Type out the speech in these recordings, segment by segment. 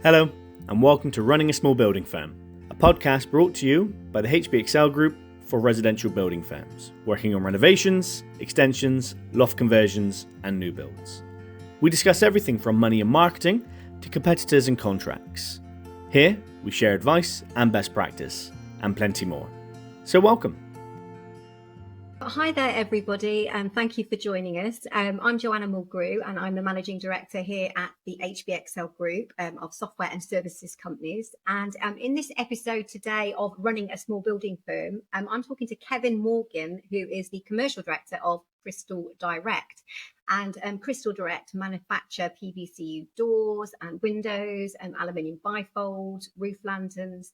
Hello, and welcome to Running a Small Building Firm, a podcast brought to you by the HBXL Group for residential building firms, working on renovations, extensions, loft conversions, and new builds. We discuss everything from money and marketing to competitors and contracts. Here, we share advice and best practice, and plenty more. So welcome. Hi there, everybody, and thank you for joining us. I'm Joanna Mulgrew, and I'm the Managing Director here at the HBXL Group of software and services companies. And in this episode today of Running a Small Building Firm, I'm talking to Kevin Morgan, who is the Commercial Director of Crystal Direct. And Crystal Direct manufacture PVCU doors and windows and aluminium bifold, roof lanterns.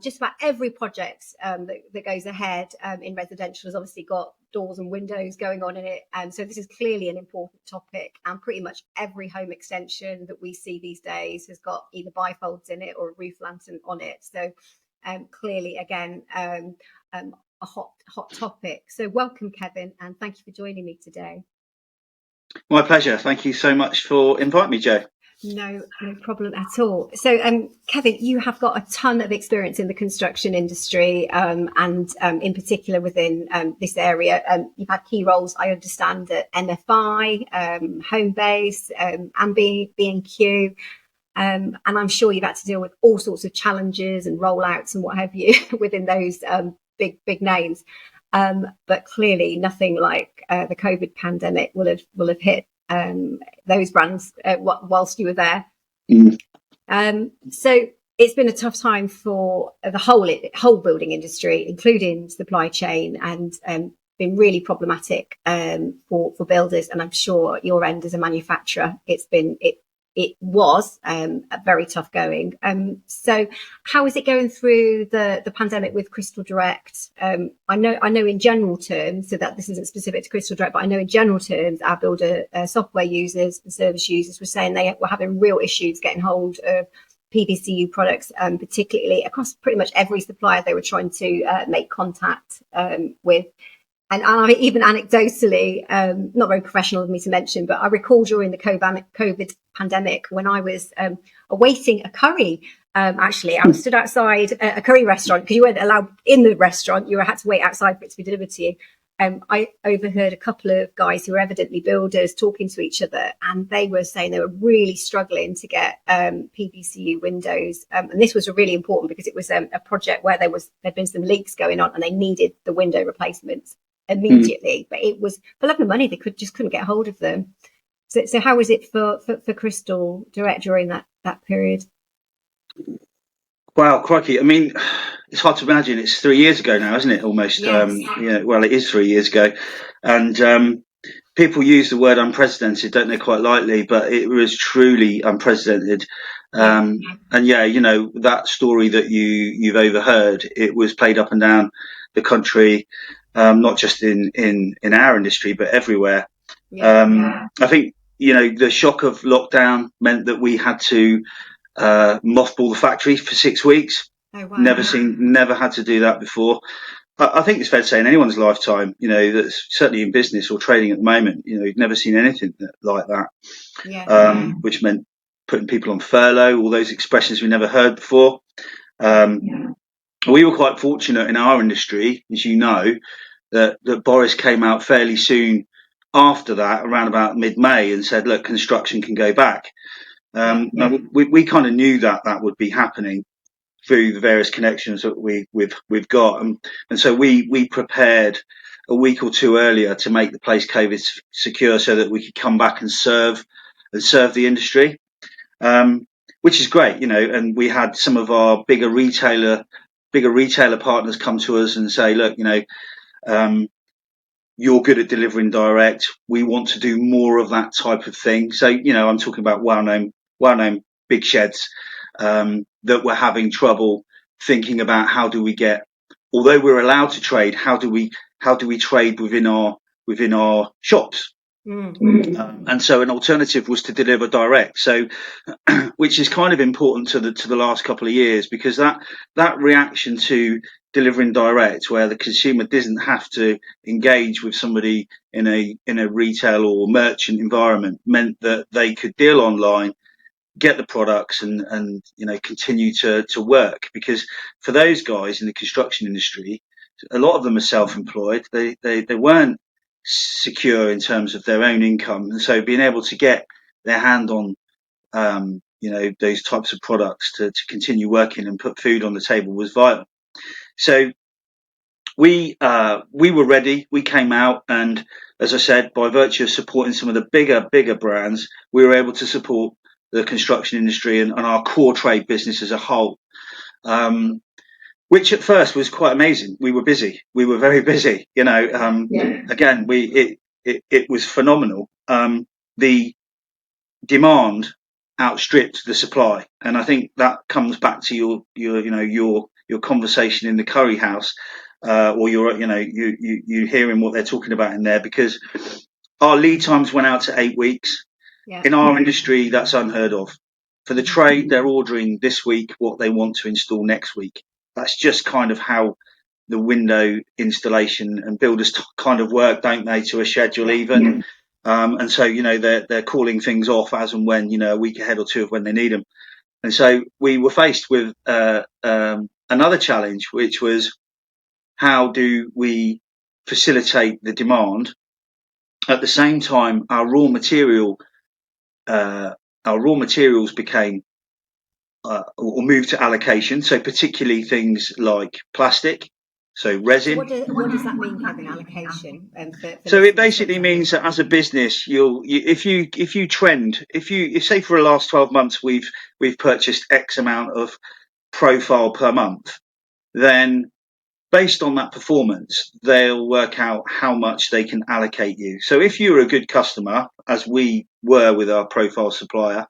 Just about every project that goes ahead in residential has obviously got doors and windows going on in it. So this is clearly an important topic, and pretty much every home extension that we see these days has got either bifolds in it or a roof lantern on it. So clearly, again, a hot topic. So welcome, Kevin, and thank you for joining me today. My pleasure. Thank you so much for inviting me, Jo. No problem at all. So, Kevin, you have got a ton of experience in the construction industry, and in particular within this area. You've had key roles, I understand, at MFI, Homebase, and B&Q. And I'm sure you've had to deal with all sorts of challenges and rollouts and what have you within those big names. But clearly nothing like the COVID pandemic will have hit those brands whilst you were there. So it's been a tough time for the whole building industry, including supply chain, and been really problematic for builders. And I'm sure your end as a manufacturer, it was very tough going. So how is it going through the pandemic with Crystal Direct? I know in general terms, so that this isn't specific to Crystal Direct, but I know in general terms, our builder software users and service users were saying they were having real issues getting hold of PVCU products, particularly across pretty much every supplier they were trying to make contact with. And I even anecdotally, not very professional of me to mention, but I recall during the COVID pandemic when I was awaiting a curry. Actually, I was stood outside a curry restaurant because you weren't allowed in the restaurant. You had to wait outside for it to be delivered to you. I overheard a couple of guys who were evidently builders talking to each other, and they were saying they were really struggling to get PVCU windows. And this was really important because it was a project where there'd been some leaks going on, and they needed the window replacements immediately, but it was for love of money they couldn't get hold of them. So how was it for Crystal Direct during that period? Wow, crikey! I mean, it's hard to imagine. It's 3 years ago now, isn't it? Almost. Yes. Well, it is 3 years ago, and people use the word unprecedented, don't they, quite lightly, but it was truly unprecedented. And yeah, that story that you've overheard, it was played up and down the country. Not just in our industry, but everywhere. I think, the shock of lockdown meant that we had to mothball the factory for 6 weeks. Oh, wow. Never had to do that before. I think it's fair to say in anyone's lifetime, that's certainly in business or trading at the moment, you've never seen anything like that. Which meant putting people on furlough, all those expressions we never heard before. We were quite fortunate in our industry, as you know, that Boris came out fairly soon after that, around about mid-May, and said, look, construction can go back. We kind of knew that would be happening through the various connections that we've got. And so we prepared a week or two earlier to make the place COVID secure so that we could come back and serve the industry, which is great, and we had some of our bigger retailer partners come to us and say, look, you're good at delivering direct. We want to do more of that type of thing. So, I'm talking about well-known big sheds that were having trouble thinking about how do we get, although we're allowed to trade, how do we trade within our shops? And so an alternative was to deliver direct. So, which is kind of important to the last couple of years, because that reaction to delivering direct, where the consumer doesn't have to engage with somebody in a retail or merchant environment, meant that they could deal online, get the products and continue to work. Because for those guys in the construction industry, a lot of them are self-employed. They weren't secure in terms of their own income, and so being able to get their hand on those types of products to continue working and put food on the table was vital. So we were ready. We came out, and as I said, by virtue of supporting some of the bigger brands, we were able to support the construction industry and our core trade business as a whole. Which at first was quite amazing. We were busy. We were very busy. Again, it was phenomenal. The demand outstripped the supply, and I think that comes back to your conversation in the curry house, or you hearing what they're talking about in there, because our lead times went out to 8 weeks. Yeah. In our industry, that's unheard of. For the trade, they're ordering this week what they want to install next week. That's just kind of how the window installation and builders kind of work, don't they, to a schedule even. And so, they're calling things off as and when, a week ahead or two of when they need them. And so we were faced with another challenge, which was, how do we facilitate the demand? At the same time, our raw materials became or moved to allocation. So particularly things like plastic, so resin. So what does that mean, Kevin? Allocation. So it basically means that as a business, if you say for the last 12 months we've purchased X amount of profile per month, then based on that performance, they'll work out how much they can allocate you. So if you're a good customer, as we were with our profile supplier,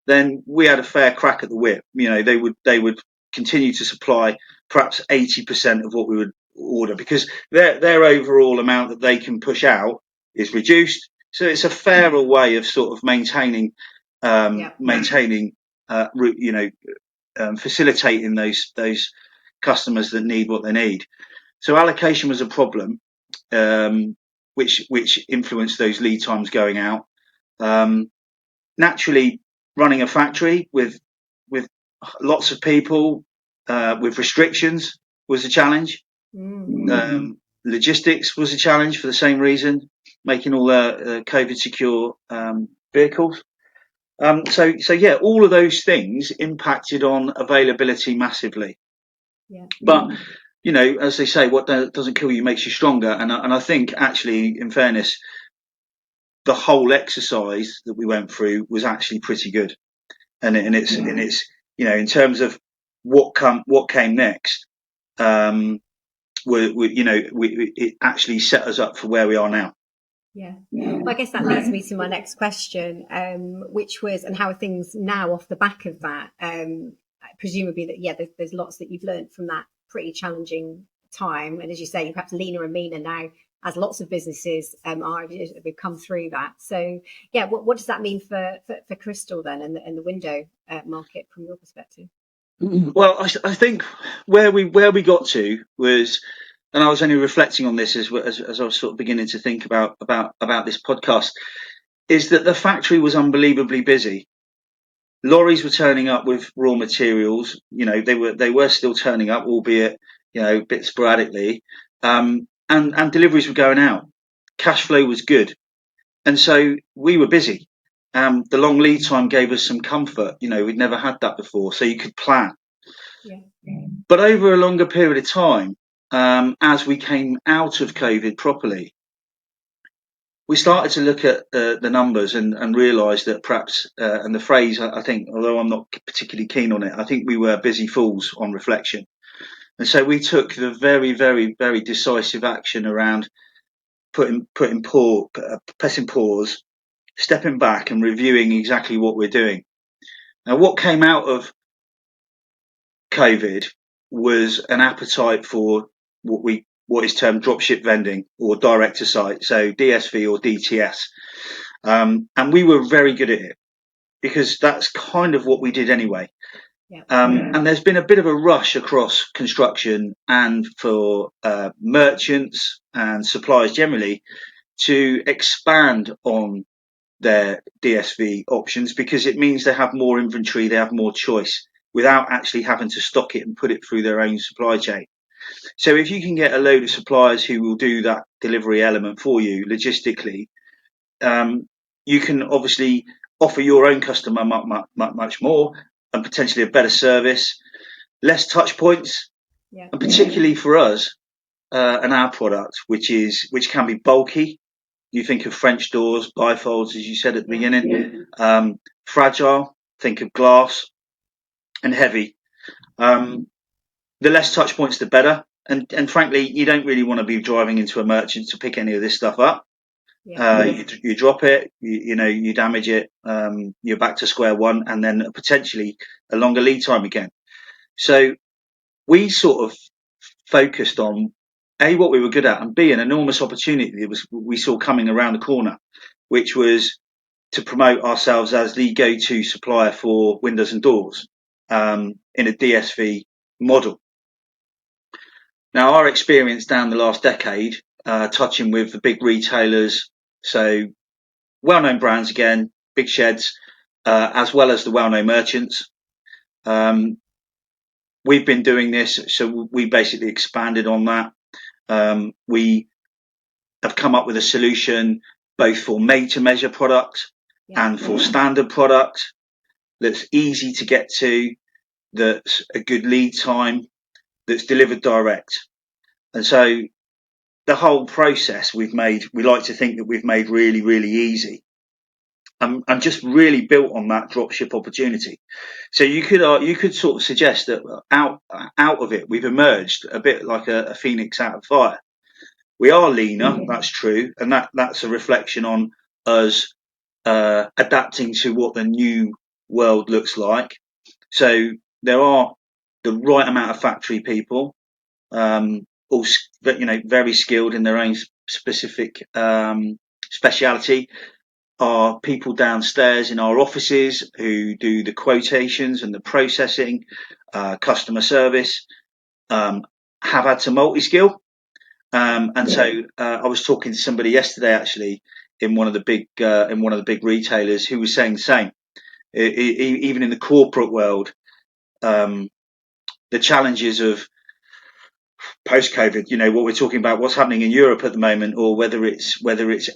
then we had a fair crack at the whip. They would continue to supply perhaps 80% of what we would order, because their overall amount that they can push out is reduced. So it's a fairer way of sort of maintaining, facilitating those customers that need what they need. So allocation was a problem, which influenced those lead times going out. Naturally, running a factory with lots of people, with restrictions, was a challenge. Logistics was a challenge for the same reason, making all the COVID secure vehicles. So yeah, all of those things impacted on availability massively. Yeah. But as they say, what doesn't kill you makes you stronger. And I think, actually, in fairness, the whole exercise that we went through was actually pretty good. And it's in terms of what came next, it actually set us up for where we are now. Yeah. Well, I guess that leads me to my next question, which was, and how are things now off the back of that? Presumably that, there's lots that you've learned from that pretty challenging time. And as you say, you're perhaps leaner and meaner now, as lots of businesses have come through that. So, yeah, what does that mean for Crystal then, and the window market from your perspective? Well, I think where we got to was, and I was only reflecting on this as I was sort of beginning to think about this podcast, is that the factory was unbelievably busy. Lorries were turning up with raw materials. They were still turning up, albeit a bit sporadically. And deliveries were going out. Cash flow was good, and so we were busy. The long lead time gave us some comfort. We'd never had that before, so you could plan. Yeah. But over a longer period of time, as we came out of COVID properly, we started to look at the numbers and realised that perhaps, and the phrase, I think, although I'm not particularly keen on it, I think we were busy fools on reflection. And so we took the very, very, very decisive action around pressing pause, stepping back and reviewing exactly what we're doing. Now, what came out of COVID was an appetite for what is termed dropship vending, or direct to site, so DSV or DTS. And we were very good at it, because that's kind of what we did anyway. Yeah. And there's been a bit of a rush across construction and for merchants and suppliers generally to expand on their DSV options, because it means they have more inventory, they have more choice without actually having to stock it and put it through their own supply chain. So if you can get a load of suppliers who will do that delivery element for you logistically, you can obviously offer your own customer much more, and potentially a better service, less touch points, and particularly for us and our product, which can be bulky. You think of French doors, bifolds, as you said at the beginning, fragile, think of glass, and heavy. The less touch points, the better. And frankly, you don't really want to be driving into a merchant to pick any of this stuff up. You drop it, you damage it, you're back to square one, and then potentially a longer lead time again. So we sort of focused on A, what we were good at, and B, an enormous opportunity we saw coming around the corner, which was to promote ourselves as the go-to supplier for windows and doors in a DSV model. Now, our experience down the last decade, touching with the big retailers, so well-known brands again, big sheds, as well as the well-known merchants. We've been doing this, so we basically expanded on that. We have come up with a solution both for made-to-measure product and for standard product that's easy to get to, that's a good lead time, that's delivered direct. And so the whole process we like to think that we've made really, really easy. And just really built on that dropship opportunity. So you could sort of suggest that out of it, we've emerged a bit like a phoenix out of fire. We are leaner, that's true, and that's a reflection on us adapting to what the new world looks like. So there are the right amount of factory people, all very skilled in their own specific speciality. Are people downstairs in our offices who do the quotations and the processing, customer service, have had to multi-skill. So I was talking to somebody yesterday, actually, in one of the big retailers, who was saying the same. Even in the corporate world, the challenges of post-COVID, what we're talking about, what's happening in Europe at the moment, or whether it's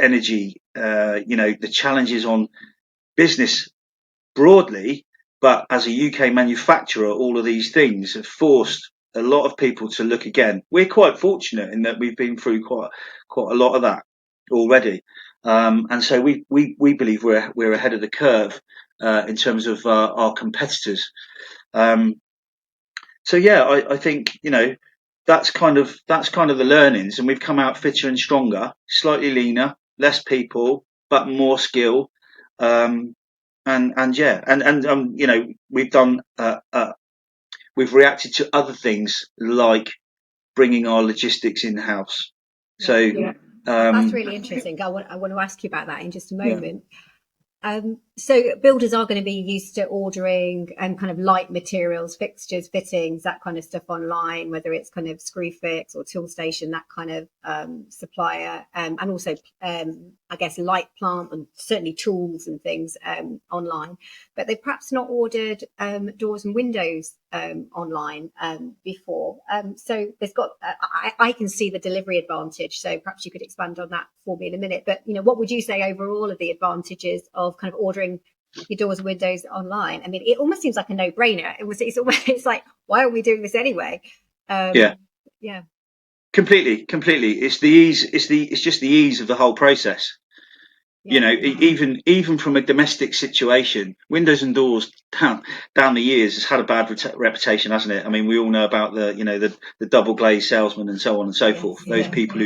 energy, the challenges on business broadly, but as a UK manufacturer, all of these things have forced a lot of people to look again. We're quite fortunate in that we've been through quite a lot of that already, and so we believe we're ahead of the curve in terms of our competitors. So yeah, I think that's kind of the learnings, and we've come out fitter and stronger, slightly leaner, less people, but more skill. We've done we've reacted to other things like bringing our logistics in house. That's really interesting. I want to ask you about that in just a moment. So builders are going to be used to ordering kind of light materials, fixtures, fittings, that kind of stuff online, whether it's kind of Screwfix or Toolstation, that kind of supplier, and also I guess light plant and certainly tools and things online. But they've perhaps not ordered doors and windows online before. So there's got I can see the delivery advantage. So perhaps you could expand on that for me in a minute. But what would you say overall are the advantages of kind of ordering your doors and windows online? I mean, it almost seems like a no-brainer. It's like, why are we doing this anyway? Completely. It's the ease. It's just the ease of the whole process. Even from a domestic situation, windows and doors down the years has had a bad reputation, hasn't it? I mean, we all know about the double glazed salesman and so on and so forth. Those people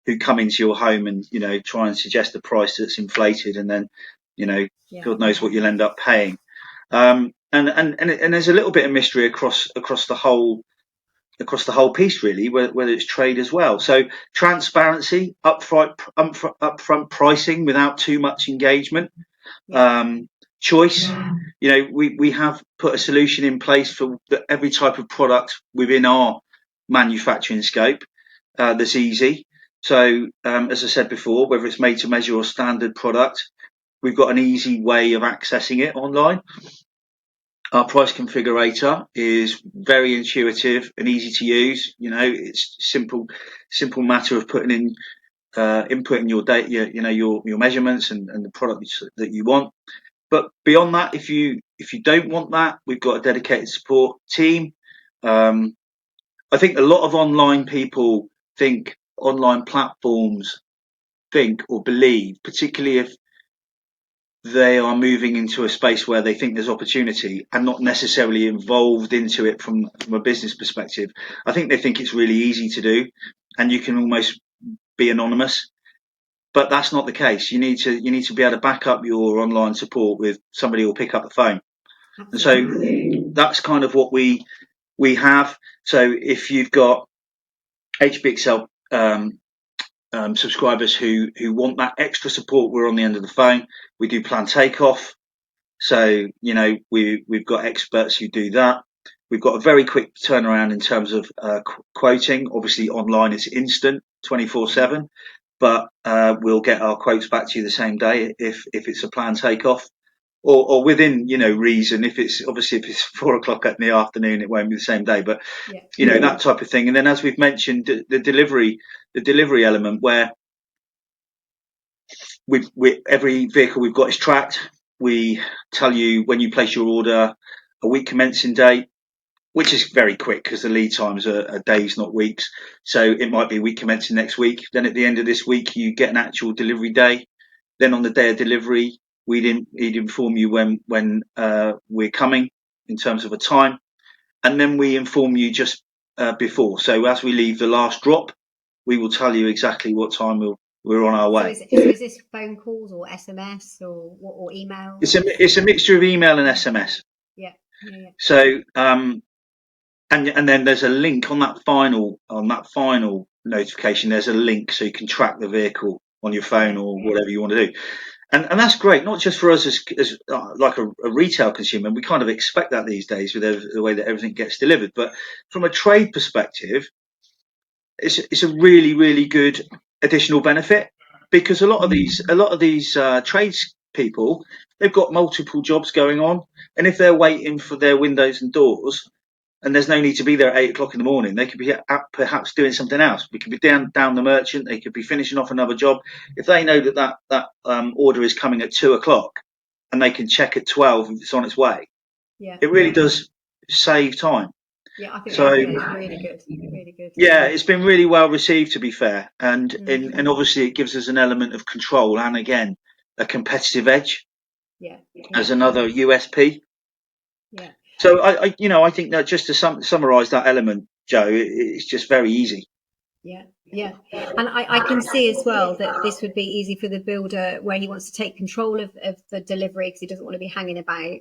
who come into your home and try and suggest a price that's inflated, and then God knows what you'll end up paying. And there's a little bit of mystery across the whole piece, really, whether it's trade as well. So transparency, upfront pricing without too much engagement, choice. We have put a solution in place for every type of product within our manufacturing scope that's easy. So as I said before, whether it's made to measure or standard product, we've got an easy way of accessing it online. Our price configurator is very intuitive and easy to use. It's simple matter of putting in, inputting your data, your measurements and the products that you want. But beyond that, if you don't want that, we've got a dedicated support team. I think a lot of online people think online platforms think or believe, particularly if they are moving into a space where they think there's opportunity and not necessarily involved into it from a business perspective. I think they think it's really easy to do and you can almost be anonymous. But that's not the case. You need to be able to back up your online support with somebody who will pick up the phone. Absolutely. And so that's kind of what we have. So if you've got HBXL subscribers who want that extra support, we're on the end of the phone. We do plan takeoff. So, we've got experts who do that. We've got a very quick turnaround in terms of quoting. Obviously online it's instant 24/7, but we'll get our quotes back to you the same day if it's a planned takeoff. Or within, reason. If it's 4:00 in the afternoon, it won't be the same day, but that type of thing. And then, as we've mentioned, the delivery element, where every vehicle we've got is tracked. We tell you when you place your order, a week commencing date, which is very quick because the lead times are days, not weeks. So it might be a week commencing next week. Then at the end of this week, you get an actual delivery day. Then on the day of delivery, we'd inform you when we're coming in terms of a time, and then we inform you just before. So as we leave the last drop, we will tell you exactly what time we're on our way. So is this phone calls or SMS or email? It's a mixture of email and SMS. Yeah. So and then there's a link on that final notification. There's a link so you can track the vehicle on your phone or whatever you want to do. And that's great, not just for us as like a retail consumer. We kind of expect that these days with the way that everything gets delivered. But from a trade perspective, it's a really, really good additional benefit, because a lot of these trades people, they've got multiple jobs going on, and if they're waiting for their windows and doors, and there's no need to be there at 8:00 in the morning, they could be perhaps doing something else. We could be down the merchant. They could be finishing off another job. If they know that order is coming at 2:00 and they can check at 12 if it's on its way, it really does save time. Yeah, I think it's really good. Really good. Yeah, it's been really well received, to be fair, and obviously it gives us an element of control and again a competitive edge. Yeah. As another USP. Yeah. So I think that just to summarise that element, Joe, it's just very easy. Yeah, and I can see as well that this would be easy for the builder where he wants to take control of the delivery because he doesn't want to be hanging about.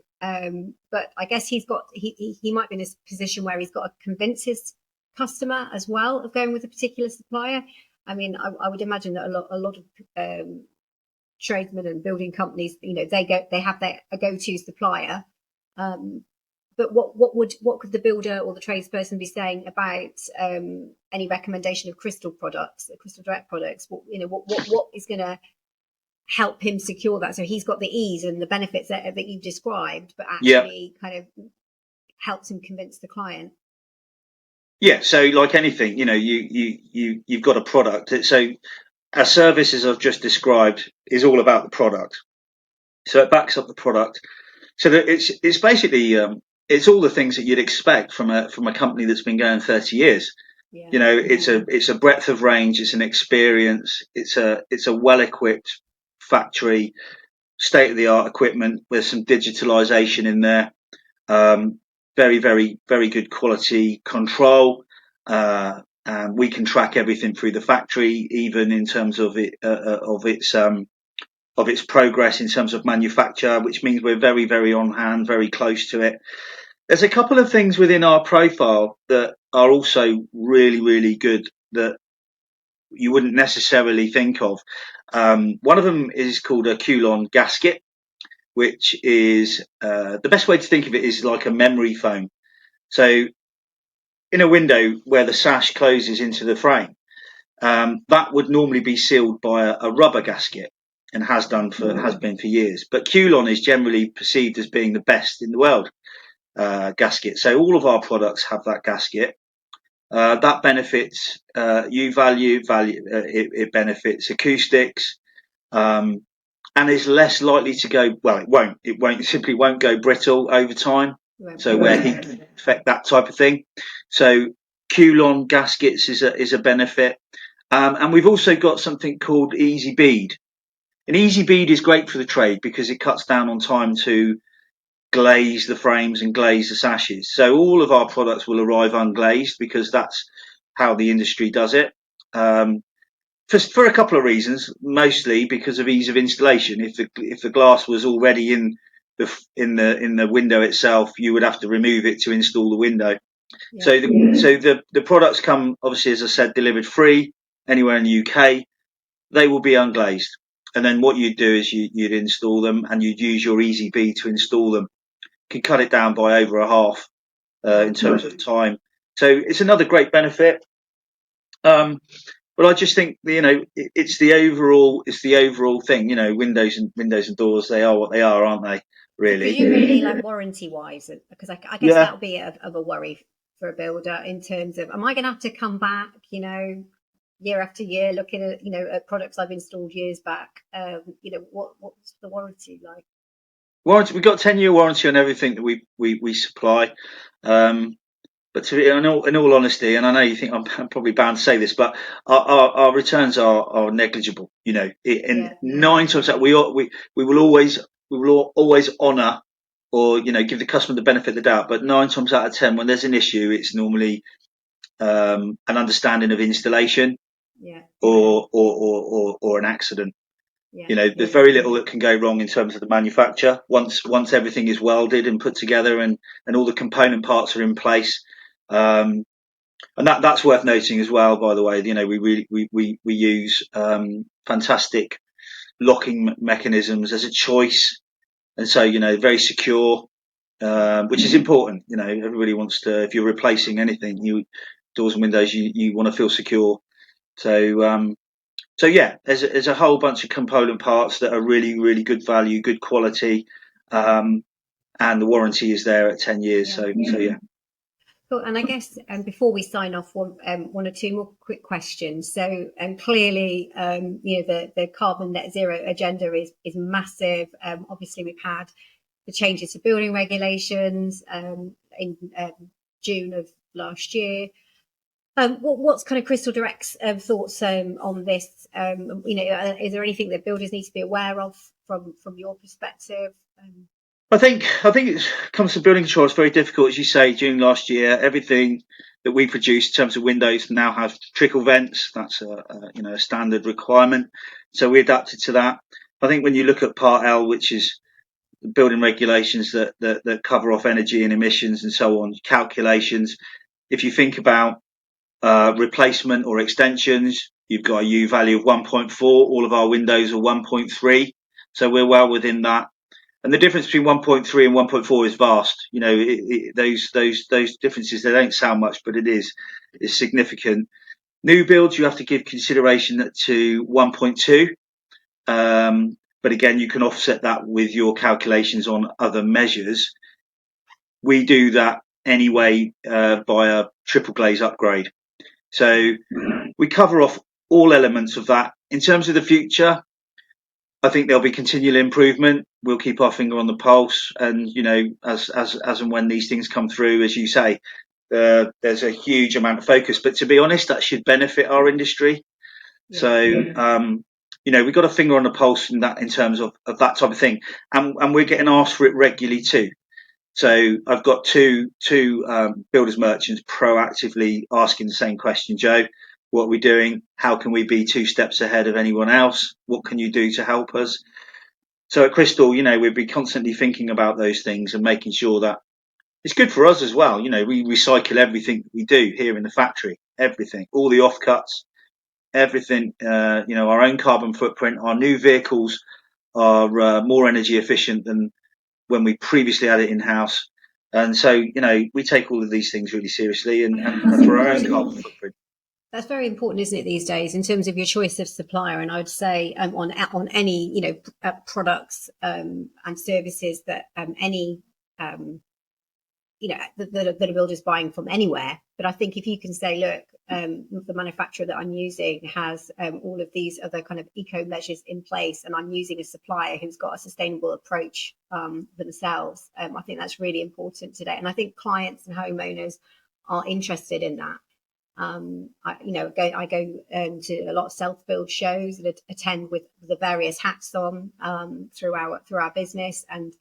But I guess he might be in a position where he's got to convince his customer as well of going with a particular supplier. I mean, I would imagine that a lot of tradesmen and building companies, they have a go-to supplier. But what could the builder or the tradesperson be saying about any recommendation of Crystal products, Crystal Direct products? What is going to help him secure that? So he's got the ease and the benefits that you've described, but actually kind of helps him convince the client. Yeah. So like anything, you've got a product. So our service, as I've just described, is all about the product. So it backs up the product. So that it's basically it's all the things that you'd expect from a company that's been going 30 years. Yeah. It's a breadth of range. It's an experience. It's a well-equipped factory, state-of-the-art equipment with some digitalization in there. Very, very, very good quality control. And we can track everything through the factory, even in terms of its progress in terms of manufacture, which means we're very, very on hand, very close to it. There's a couple of things within our profile that are also really, really good that you wouldn't necessarily think of. One of them is called a Coulon gasket, which is the best way to think of it is like a memory foam. So in a window where the sash closes into the frame, that would normally be sealed by a rubber gasket. and has been for years. But Qlon is generally perceived as being the best in the world gasket. So all of our products have that gasket. That benefits U-value, it benefits acoustics, and is less likely to go, well, it simply won't go brittle over time. So where heat can affect that type of thing. So Qlon gaskets is a benefit. And we've also got something called Easy Bead. And Easy Bead is great for the trade because it cuts down on time to glaze the frames and glaze the sashes. So all of our products will arrive unglazed because that's how the industry does it. For a couple of reasons, mostly because of ease of installation. If the glass was already in the window itself, you would have to remove it to install the window. Yeah. So the products come, obviously, as I said, delivered free anywhere in the UK. They will be unglazed. And then what you'd do is you'd install them and you'd use your Easy Bead to install them. You can cut it down by over a half in terms of time. So it's another great benefit. But I just think, it's the overall thing. Windows and doors, they are what they are, aren't they? Really. Presumably, like warranty wise, because I guess that would be of a worry for a builder in terms of, am I going to have to come back, year after year, looking at, at products I've installed years back? What's the warranty like? Warranty, we've got 10-year warranty on everything that we supply. But in all honesty, and I know you think I'm probably bound to say this, but our returns are negligible. 9 times out, we will always honour or give the customer the benefit of the doubt. But 9 times out of 10, when there's an issue, it's normally an understanding of installation, or an accident. There's very little that can go wrong in terms of the manufacture. Once everything is welded and put together and all the component parts are in place. And that's worth noting as well, by the way. We use fantastic locking mechanisms as a choice, and so very secure, which is important. Everybody wants to. If you're replacing anything, doors and windows, you want to feel secure. So yeah, there's a whole bunch of component parts that are really, really good value, good quality, and the warranty is there at 10 years. So yeah. Cool. And I guess before we sign off, one or two more quick questions. So clearly, the carbon net zero agenda is massive. Obviously, we've had the changes to building regulations in June of last year. What's kind of Crystal Direct's thoughts on this? Is there anything that builders need to be aware of from your perspective? I think it comes to building control. It's very difficult, as you say. June last year, everything that we produce in terms of windows now have trickle vents. That's a standard requirement. So we adapted to that. I think when you look at Part L, which is building regulations that cover off energy and emissions and so on, calculations. If you think about replacement or extensions, you've got a U value of 1.4. All of our windows are 1.3, so we're well within that. And the difference between 1.3 and 1.4 is vast. Those differences, they don't sound much, but it's significant. New builds, you have to give consideration to 1.2. But again, you can offset that with your calculations on other measures. We do that anyway by a triple glaze upgrade. So we cover off all elements of that. In terms of the future, I think there'll be continual improvement. We'll keep our finger on the pulse, and as and when these things come through, as you say, there's a huge amount of focus. But to be honest, that should benefit our industry. Yeah. So we've got a finger on the pulse in terms of that type of thing, and we're getting asked for it regularly too. So I've got two builders merchants proactively asking the same question, Joe. What are we doing? How can we be 2 steps ahead of anyone else? What can you do to help us? So at Crystal, we'll be constantly thinking about those things and making sure that it's good for us as well. We recycle everything we do here in the factory, everything, all the offcuts, everything, our own carbon footprint. Our new vehicles are more energy efficient than when we previously had it in-house. And so, we take all of these things really seriously and for our own carbon footprint. That's very important, isn't it, these days, in terms of your choice of supplier? And I would say on any products and services that any that a builder's buying from anywhere. But I think if you can say, look, the manufacturer that I'm using has all of these other kind of eco measures in place, and I'm using a supplier who's got a sustainable approach themselves, I think that's really important today. And I think clients and homeowners are interested in that. I go to a lot of self-build shows and attend with the various hats on through our business, and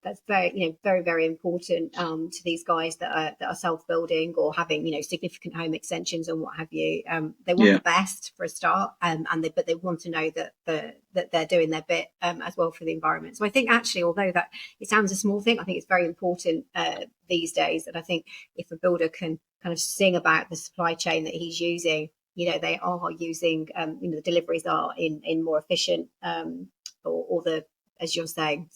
that's very, very, very important to these guys that are self-building or having, significant home extensions and what have you. They want the best for a start, but they want to know that they're doing their bit as well for the environment. So I think actually, although that it sounds a small thing, I think it's very important these days. And I think if a builder can kind of sing about the supply chain that he's using, they are using, the deliveries are in more efficient, or the, as you're saying,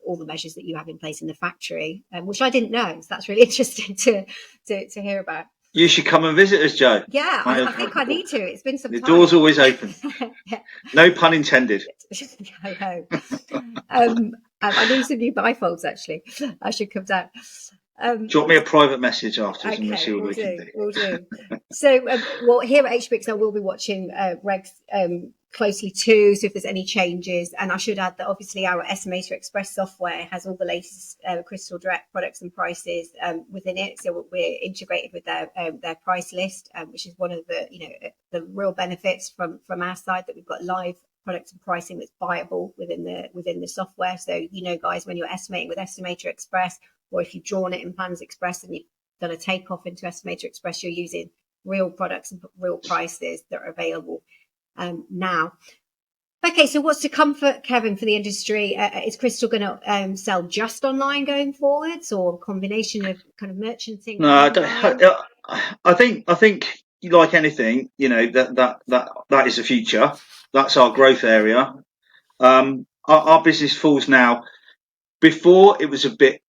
all the measures that you have in place in the factory, which I didn't know. So that's really interesting to hear about. You should come and visit us, Jo. Yeah, I think I need to. It's been some time. The door's always open. Yeah. No pun intended. I know. I need some new bifolds, actually. I should come down. Drop me a private message afterwards, and we'll see what we can do. We'll do. So, here at HBXL, we'll be watching regs closely too, so if there's any changes. And I should add that obviously our Estimator Express software has all the latest Crystal Direct products and prices within it. So we're integrated with their price list, which is one of the real benefits from our side, that we've got live products and pricing that's buyable within the software. So guys, when you're estimating with Estimator Express, or if you've drawn it in Plans Express and you've done a takeoff into Estimator Express, you're using real products and real prices that are available now. Okay, so what's to come for Kevin, for the industry? Is Crystal going to sell just online going forwards, or a combination of kind of merchanting? No, I think like anything, that is the future. That's our growth area. Our business falls now. Before it was a bit.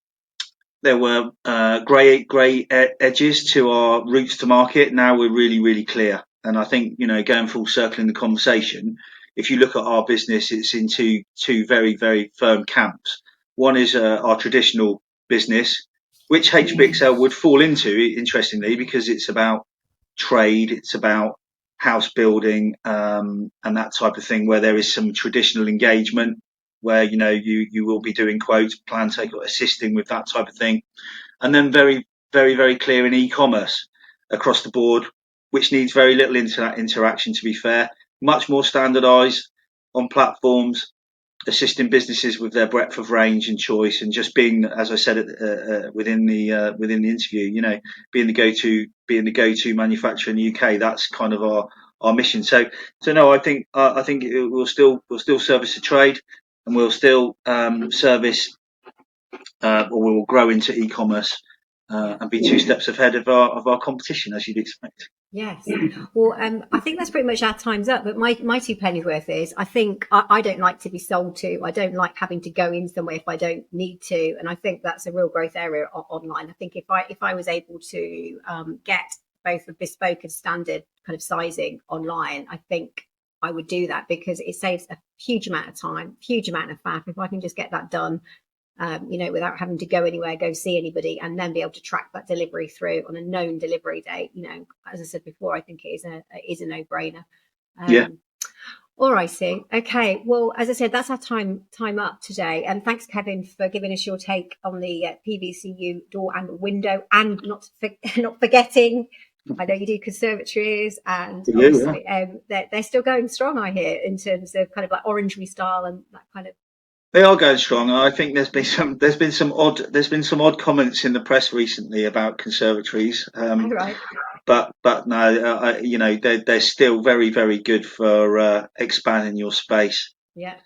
There were grey edges to our routes to market. Now we're really, really clear. And I think, going full circle in the conversation, if you look at our business, it's in two very, very firm camps. One is our traditional business, which HBXL would fall into, interestingly, because it's about trade, it's about house building, and that type of thing, where there is some traditional engagement, where you will be doing quotes, plan takeoff, assisting with that type of thing. And then very, very, very clear in e-commerce across the board, which needs very little interaction, to be fair. Much more standardized on platforms, assisting businesses with their breadth of range and choice, and just being, as I said within the interview, being the go-to manufacturer in the UK. That's kind of our mission. So no, I think it will still service the trade, and we'll still service, or we will grow into e-commerce and be 2 steps ahead of our competition, as you'd expect. Yes. Well, I think that's pretty much our time's up. But my 2 pennies worth is, I think I don't like to be sold to. I don't like having to go in somewhere if I don't need to. And I think that's a real growth area online. I think if I was able to get both a bespoke and standard kind of sizing online, I think I would do that, because it saves a huge amount of time, huge amount of faff. If I can just get that done, without having to go anywhere, go see anybody, and then be able to track that delivery through on a known delivery date, as I said before, I think it is a no-brainer. All righty. Okay. Well, as I said, that's our time up today. And thanks, Kevin, for giving us your take on the PVCU door and window, and not forgetting, I know you do conservatories, and obviously they're still going strong, I hear, in terms of kind of like orangery style and that kind of. They are going strong. I think there's been some odd comments in the press recently about conservatories. Right. But no, they're still very, very good for expanding your space. Yeah.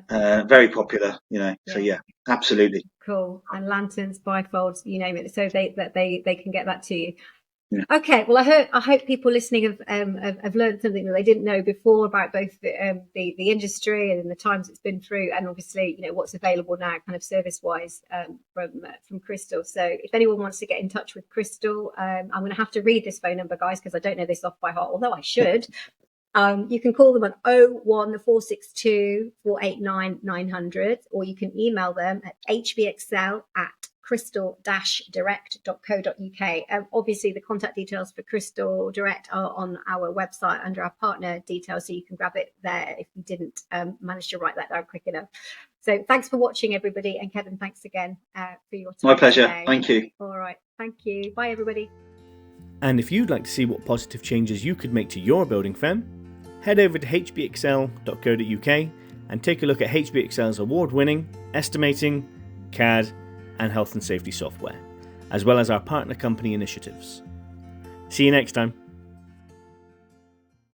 Very popular, So yeah, absolutely. Cool. And lanterns, bifolds, you name it. So they can get that to you. Okay, well, I hope people listening have learned something that they didn't know before about both the industry and the times it's been through, and obviously what's available now, kind of service wise, from Crystal. So if anyone wants to get in touch with Crystal, I'm going to have to read this phone number, guys, because I don't know this off by heart, although I should. You can call them on 01462 489 900, or you can email them at hbxl@crystal-direct.co.uk. Obviously, the contact details for Crystal Direct are on our website under our partner details, so you can grab it there if you didn't manage to write that down quick enough. So thanks for watching, everybody. And Kevin, thanks again for your time. My pleasure. Today. Thank you. All right. Thank you. Bye, everybody. And if you'd like to see what positive changes you could make to your building firm, head over to hbxl.co.uk and take a look at HBXL's award-winning estimating, CAD and health and safety software, as well as our partner company initiatives. See you next time.